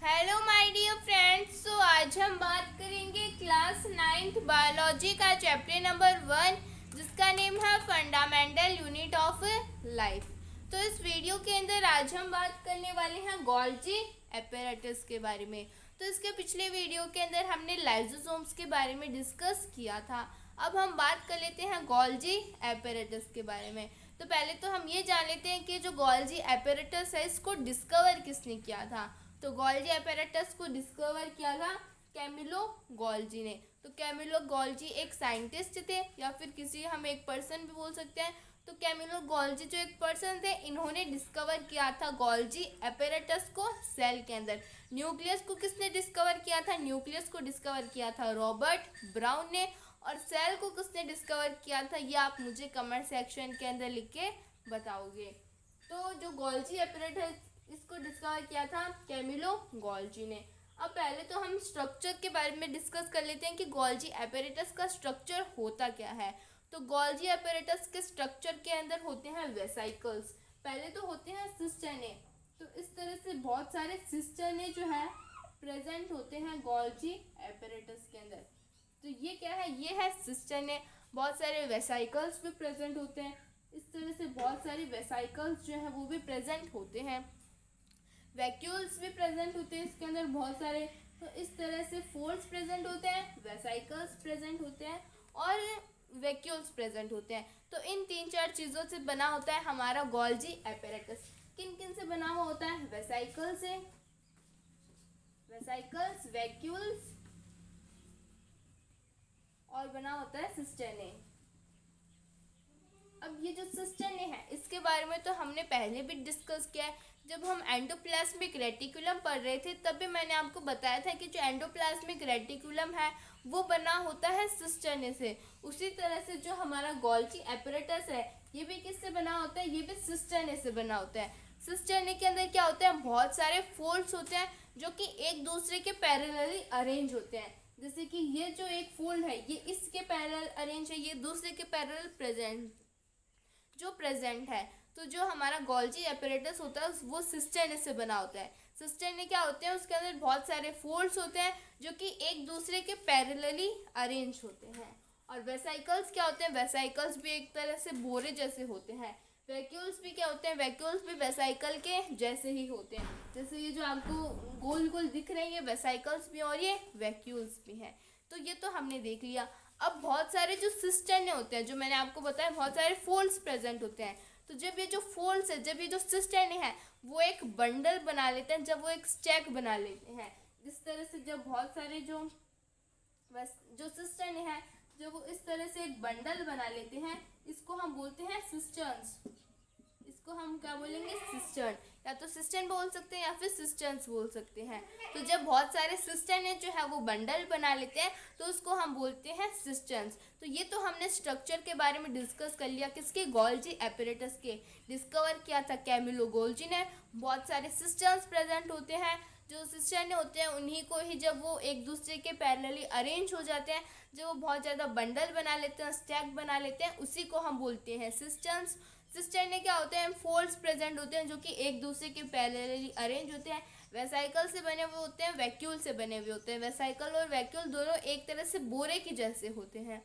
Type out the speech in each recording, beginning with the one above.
Hello my dear friends. तो आज हम बात करेंगे क्लास 9th बायोलॉजी का चैप्टर नंबर 1 जिसका नेम है फंडामेंटल यूनिट ऑफ लाइफ। तो इस वीडियो के अंदर आज हम बात करने वाले हैं गोल्जी एपेरेटस के बारे में। तो इसके पिछले वीडियो के अंदर हमने लाइसोसोम्स के बारे में डिस्कस किया था। अब हम बात कर लेते हैं गोल्जी एपेरेटस के बारे में। तो पहले तो हम ये जान लेते हैं कि जो गोल्जी एपेरेटस है इसको डिस्कवर किसने किया था। तो गोल्जी एपेरेटस को डिस्कवर किया था कैमिलो गोल्जी ने। तो कैमिलो गोल्जी एक साइंटिस्ट थे या फिर किसी हम एक पर्सन भी बोल सकते हैं। तो कैमिलो गोल्जी जो एक पर्सन थे, इन्होंने डिस्कवर किया था गोल्जी एपेरेटस को सेल के अंदर। न्यूक्लियस को किसने डिस्कवर किया था? न्यूक्लियस को डिस्कवर किया था रॉबर्ट ब्राउन ने। और सेल को किसने डिस्कवर किया था ये आप मुझे कमेंट सेक्शन के अंदर लिख के बताओगे। तो जो गोल्जी एपेरेटस इसको डिस्कवर किया था कैमिलो गोल्जी ने। अब पहले तो हम स्ट्रक्चर के बारे में डिस्कस कर लेते हैं कि गोल्जी एपेरेटस का स्ट्रक्चर होता क्या है। तो गोल्जी एपेरेटस के स्ट्रक्चर के अंदर होते हैं वेसाइकल्स। पहले तो होते हैं सिस्टर्ने। तो इस तरह से बहुत सारे सिस्टर्ने जो है प्रेजेंट होते हैं गोल्जी एपेरेटस के अंदर। तो ये क्या है? ये है सिस्टर्ने। बहुत सारे वेसाइकल्स भी प्रेजेंट होते हैं। इस तरह से बहुत सारे वेसाइकल्स जो है वो भी प्रेजेंट होते हैं। वैक्यूल्स भी प्रेजेंट होते हैं इसके अंदर बहुत सारे। तो इस तरह से फोल्ड्स प्रेजेंट होते हैं, वेसाइकल्स प्रेजेंट होते हैं और वैक्यूल्स प्रेजेंट होते हैं। तो इन 3-4 चीज़ों से बना होता है हमारा गोल्जी एपेरेटस। किन किन से बना हुआ होता है? वेसाइकल से, वेसाइकल्स, वैक्यूल्स और बना होता है सिस्टर्ने। अब ये जो सिस्टर्ने है इसके बारे में तो हमने पहले भी डिस्कस किया है। जब हम एंडोप्लाज्मिक रेटिकुलम पढ़ रहे थे तब भी मैंने आपको बताया था कि जो एंडोप्लाज्मिक रेटिकुलम है वो बना होता है सिस्टर्ने से। उसी तरह से जो हमारा गोल्जी एपेरेटस है ये भी किससे बना होता है? ये भी सिस्टर्ने से बना होता है। सिस्टर्ने के अंदर क्या होता है? बहुत सारे फोल्ड्स होते हैं जो कि एक दूसरे के पैरेलली अरेंज होते हैं। जैसे कि ये जो एक फोल्ड है ये इसके पैरेलल अरेंज है, ये दूसरे के पैरेलल प्रेजेंट है। तो जो हमारा गोल्जी एपेरेटस होता है वो सिस्टर्ने से बना होता है। सिस्टर्ने क्या होते हैं? उसके अंदर बहुत सारे फोल्ड्स होते हैं जो कि एक दूसरे के पैरेलली अरेंज होते हैं। और वेसाइकल्स क्या होते हैं? वेसाइकल्स भी एक तरह से बोरे जैसे होते हैं। वैक्यूल्स भी क्या होते हैं? वैक्यूल्स भी वेसाइकल के जैसे ही होते हैं। जैसे ये जो आपको गोल गोल दिख रहे हैं ये वेसाइकल्स भी और ये वैक्यूल्स भी हैं। तो ये तो हमने देख लिया। अब बहुत सारे जो सिस्टर्ने होते हैं, जो मैंने आपको बताया बहुत सारे फोल्ड्स प्रेजेंट होते हैं। तो जब ये जो फोल्ड्स है, जब ये जो सिस्टर्ने है वो एक बंडल बना लेते हैं, जब वो एक स्टैक बना लेते हैं इस तरह से, जब बहुत सारे जो सिस्टर्ने है जब वो इस तरह से एक बंडल बना लेते हैं इसको हम बोलते हैं सिस्टर्न्स। इसको हम क्या बोलेंगे? सिस्टर्न। या तो सिस्टर्न बोल सकते हैं या फिर सिस्टर्न्स बोल सकते हैं। तो जब बहुत सारे सिस्टर्न जो है वो बंडल बना लेते हैं तो उसको हम बोलते हैं सिस्टर्न्स। तो ये तो हमने स्ट्रक्चर के बारे में डिस्कस कर लिया। किसके? गोल्जी एपेरेटस के। डिस्कवर किया था कैमिलो गोल्जी ने। बहुत सारे सिस्टर्न्स प्रेजेंट होते हैं। जो सिस्टर्न होते हैं उन्हीं को ही जब वो एक दूसरे के पैरेलली अरेंज हो जाते हैं, जब वो बहुत ज़्यादा बंडल बना लेते हैं, स्टैक बना लेते हैं, उसी को हम बोलते हैं सिस्टर्न्स। सिस्टर्ने क्या होते हैं? फोल्ड्स प्रेजेंट होते हैं जो कि एक दूसरे के पैरेलली अरेंज होते हैं। वेसाइकल से बने हुए होते हैं, वैक्यूल से बने हुए होते हैं। वेसाइकल और वैक्यूल दोनों एक तरह से बोरे के जैसे होते हैं।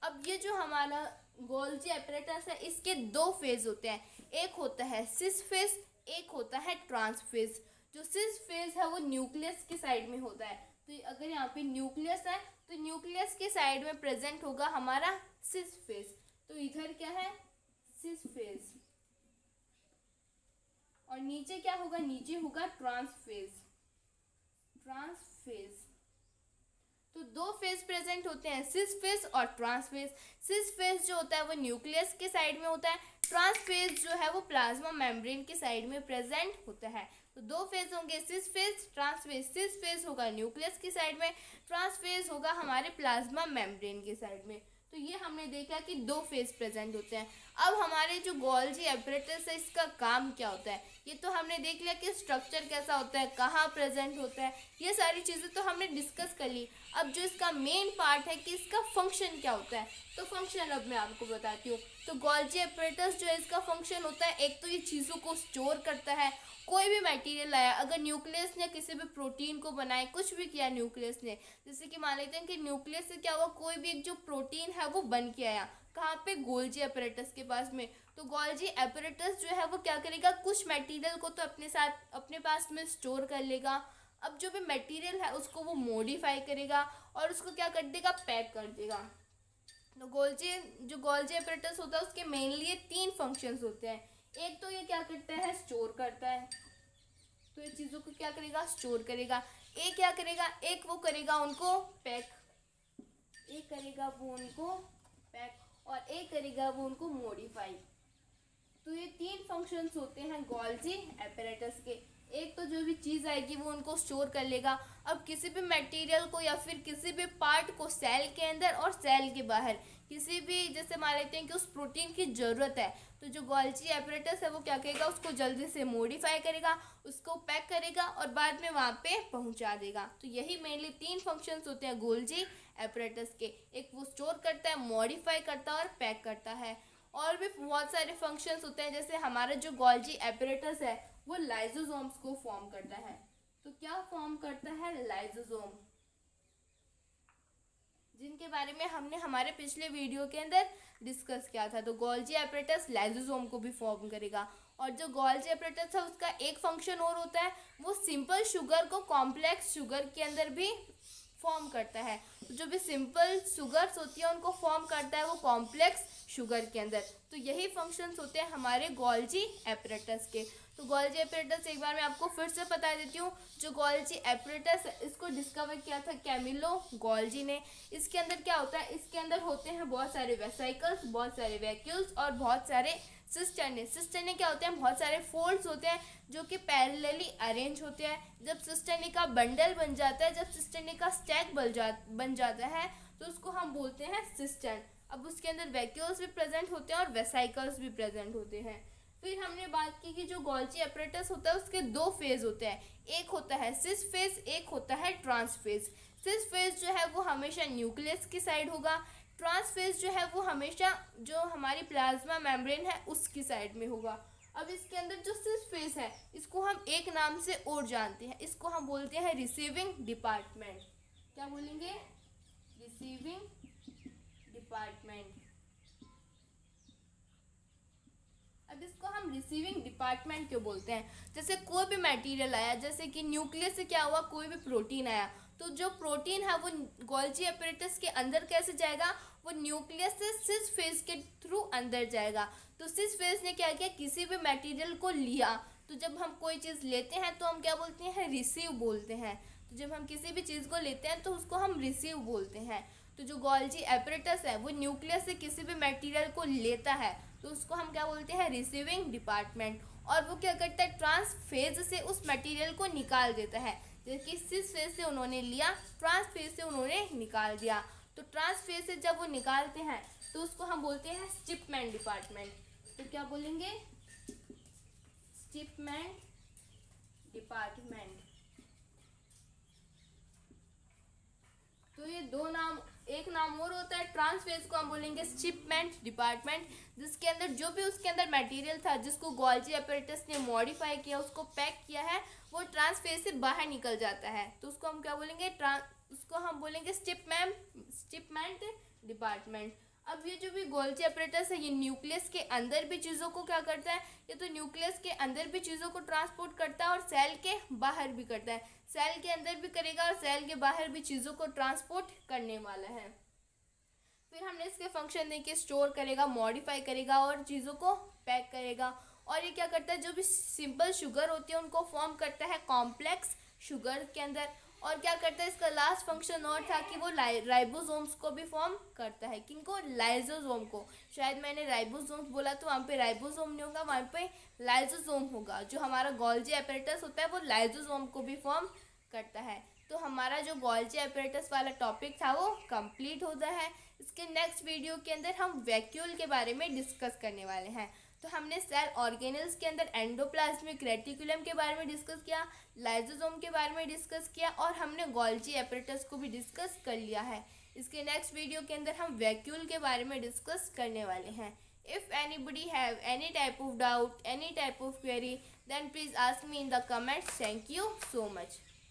अब ये जो हमारा गोल्जी एपेरेटस है इसके 2 फेज होते हैं। एक होता है सिस फेज, एक होता है ट्रांस फेज। जो सिस फेज है वो न्यूक्लियस के साइड में होता है। तो अगर यहाँ पे न्यूक्लियस है तो न्यूक्लियस के साइड में प्रेजेंट होगा हमारा सिस फेज। तो इधर क्या है? सिस फेज। और नीचे क्या होगा? नीचे होगा ट्रांस फेज। Trans phase. तो 2 फेज प्रेजेंट होते हैं, सिस फेज और ट्रांस फेज। सिस फेज जो होता है वो न्यूक्लियस के साइड में होता है। ट्रांस फेज जो है वो प्लाज्मा मेम्ब्रेन के साइड में प्रेजेंट होता है। तो 2 फेज होंगे, सिस फेज, ट्रांस फेज। सिस फेज होगा न्यूक्लियस की साइड में, ट्रांस फेज होगा हमारे प्लाज्मा मेम्ब्रेन के साइड में। तो ये हमने देखा कि 2 फेज प्रेजेंट होते हैं। अब हमारे जो गोल्जी एपरेटस है इसका काम क्या होता है, ये तो हमने देख लिया कि स्ट्रक्चर कैसा होता है, कहाँ प्रेजेंट होता है, ये सारी चीज़ें तो हमने डिस्कस कर ली। अब जो इसका मेन पार्ट है कि इसका फंक्शन क्या होता है, तो फंक्शन अब मैं आपको बताती हूँ। तो गोल्जी एपरेटस जो है इसका फंक्शन होता है, एक तो ये चीज़ों को स्टोर करता है। कोई भी मटेरियल आया, अगर न्यूक्लियस ने किसी भी प्रोटीन को बनाए, कुछ भी किया न्यूक्लियस ने, जैसे कि मान लेते हैं कि न्यूक्लियस से क्या हुआ, कोई भी एक जो प्रोटीन है वो बन के आया, कहाँ पे, गोल्जी एपरेटस के पास में। तो गोल्जी एपरेटस जो है वो क्या करेगा, कुछ मटेरियल को तो अपने साथ अपने पास में स्टोर कर लेगा। अब जो भी मटेरियल है उसको वो मॉडिफाई करेगा और उसको क्या कर देगा, पैक कर देगा। तो गोल्जी एपरेटस होता है उसके मेनली ये 3 फंक्शंस होते हैं। एक तो ये क्या करता है, स्टोर करता है, तो ये चीज़ों को क्या करेगा, स्टोर करेगा। एक क्या करेगा, एक वो करेगा उनको पैक, एक करेगा वो उनको पैक, और एक करेगा वो उनको मॉडिफाई। तो ये 3 फंक्शंस होते हैं गोल्जी एपरेटस के। एक तो जो भी चीज़ आएगी वो उनको स्टोर कर लेगा। अब किसी भी मटेरियल को या फिर किसी भी पार्ट को सेल के अंदर और सेल के बाहर किसी भी, जैसे मान लेते हैं कि उस प्रोटीन की ज़रूरत है, तो जो गोल्जी एपरेटस है वो क्या करेगा, उसको जल्दी से मॉडिफाई करेगा, उसको पैक करेगा और बाद में वहाँ पे पहुँचा देगा। तो यही मेनली 3 फंक्शंस होते हैं गोल्जी एपरेटस के। एक वो स्टोर करता है, मॉडिफाई करता है और पैक करता है। और भी बहुत सारे फंक्शंस होते हैं, जैसे हमारा जो गोल्जी एपरेटस है वो लाइसोसोम्स को फॉर्म करता है। तो क्या फॉर्म करता है, लाइसोसोम, जिनके बारे में हमने हमारे पिछले वीडियो के अंदर डिस्कस किया था। तो गोल्जी एपरेटस लाइसोसोम को भी फॉर्म करेगा। और जो गोल्जी एपरेटस है उसका एक फंक्शन और होता है, वो सिंपल शुगर को कॉम्प्लेक्स शुगर के अंदर भी फॉर्म करता है। तो जो भी सिंपल शुगर्स होती है उनको फॉर्म करता है वो कॉम्प्लेक्स शुगर के अंदर। तो यही फंक्शंस होते हैं हमारे गोल्जी एपरेटस के। तो गोल्जी एपरेटस एक बार मैं आपको फिर से बता देती हूँ। जो गोल्जी एपरेटस इसको डिस्कवर किया था कैमिलो गोल्जी ने। इसके अंदर क्या होता है, इसके अंदर होते हैं बहुत सारे वेसिकल्स, बहुत सारे वैक्यूल्स और बहुत सारे सिस्टर्ने। सिस्टर्ने क्या होते हैं, बहुत सारे फोल्ड्स होते हैं जो कि पैरेलली अरेंज होते हैं। जब सिस्टर्ने का बंडल बन जाता है, जब सिस्टर्ने का स्टैक बन जाता है तो उसको हम बोलते हैं सिस्टर्न। अब उसके अंदर वैक्यूल्स भी प्रेजेंट होते हैं और वेसिकल्स भी प्रेजेंट होते हैं। फिर हमने बात की कि जो गोल्जी एपरेटस होता है उसके 2 फेज होते हैं, एक होता है सिस फेज, एक होता है ट्रांस फेज। सिस फेज जो है वो हमेशा न्यूक्लियस की साइड होगा, ट्रांस फेज जो है वो हमेशा जो हमारी प्लाज्मा मेम्ब्रेन है उसकी साइड में होगा। अब इसके अंदर जो सिस फेज है इसको हम एक नाम से और जानते हैं, इसको हम बोलते हैं रिसीविंग डिपार्टमेंट। क्या बोलेंगे, रिसीविंग डिपार्टमेंट। अब इसको हम रिसीविंग डिपार्टमेंट क्यों बोलते हैं, जैसे कोई भी मटेरियल आया, जैसे कि न्यूक्लियस से क्या हुआ, कोई भी प्रोटीन आया, तो जो प्रोटीन है वो गोल्जी एपरेटस के अंदर कैसे जाएगा, वो न्यूक्लियस से सिस फेज के थ्रू अंदर जाएगा। तो सिस फेज ने क्या किया, किसी भी मटेरियल को लिया। तो जब हम कोई चीज़ लेते हैं तो हम क्या बोलते हैं, रिसीव बोलते हैं। तो जब हम किसी भी चीज़ को लेते हैं तो उसको हम रिसीव बोलते हैं। तो जो गोल्जी एपरेटस है वो न्यूक्लियस से किसी भी मटेरियल को लेता है तो उसको हम क्या बोलते हैं, रिसीविंग डिपार्टमेंट। और वो क्या करता है, ट्रांस फेज से उस मटेरियल को निकाल देता है। जैसे कि सिस फेज से उन्होंने लिया, ट्रांस फेज से उन्होंने निकाल दिया। तो ट्रांस फेज से जब वो निकालते हैं तो उसको हम बोलते हैं शिपमेंट डिपार्टमेंट। तो क्या बोलेंगे, शिपमेंट डिपार्टमेंट। तो ये 2 नाम, एक नाम और होता है ट्रांस फेज को हम बोलेंगे शिपमेंट डिपार्टमेंट, जिसके अंदर जो भी उसके अंदर मटेरियल था जिसको गोल्जी एपरेटस ने मॉडिफाई किया, उसको पैक किया है, वो ट्रांस फेज से बाहर निकल जाता है। तो उसको हम क्या बोलेंगे, उसको हम बोलेंगे शिपमेंट डिपार्टमेंट। अब ये जो भी गोल्जी एपरेटस है ये न्यूक्लियस के अंदर भी चीज़ों को क्या करता है, ये तो न्यूक्लियस के अंदर भी चीज़ों को ट्रांसपोर्ट करता है और सेल के बाहर भी करता है। सेल के अंदर भी करेगा और सेल के बाहर भी चीज़ों को ट्रांसपोर्ट करने वाला है। फिर हमने इसके फंक्शन देखे, स्टोर करेगा, मॉडिफाई करेगा और चीज़ों को पैक करेगा। और ये क्या करता है, जो भी सिंपल शुगर होती है उनको फॉर्म करता है कॉम्प्लेक्स शुगर के अंदर। और क्या करता है, इसका लास्ट फंक्शन और था कि वो राइबोसोम्स को भी फॉर्म करता है। किनको, लाइसोसोम को। शायद मैंने राइबोसोम्स बोला तो वहाँ पे राइबोसोम नहीं होगा, वहाँ पे लाइसोसोम होगा। जो हमारा गोल्जी एपरेटस होता है वो लाइसोसोम को भी फॉर्म करता है। तो हमारा जो गोल्जी एपरेटस वाला टॉपिक था वो कंप्लीट होता है। इसके नेक्स्ट वीडियो के अंदर हम वैक्यूल के बारे में डिस्कस करने वाले हैं। तो हमने सेल ऑर्गेनल्स के अंदर एंडोप्लाज्मिक रेटिकुलम के बारे में डिस्कस किया, लाइजोसोम के बारे में डिस्कस किया और हमने गोल्जी एपरेटस को भी डिस्कस कर लिया है। इसके नेक्स्ट वीडियो के अंदर हम वैक्यूल के बारे में डिस्कस करने वाले हैं। If anybody have any type of doubt, any type of query, then please ask me in the comments. Thank you so much.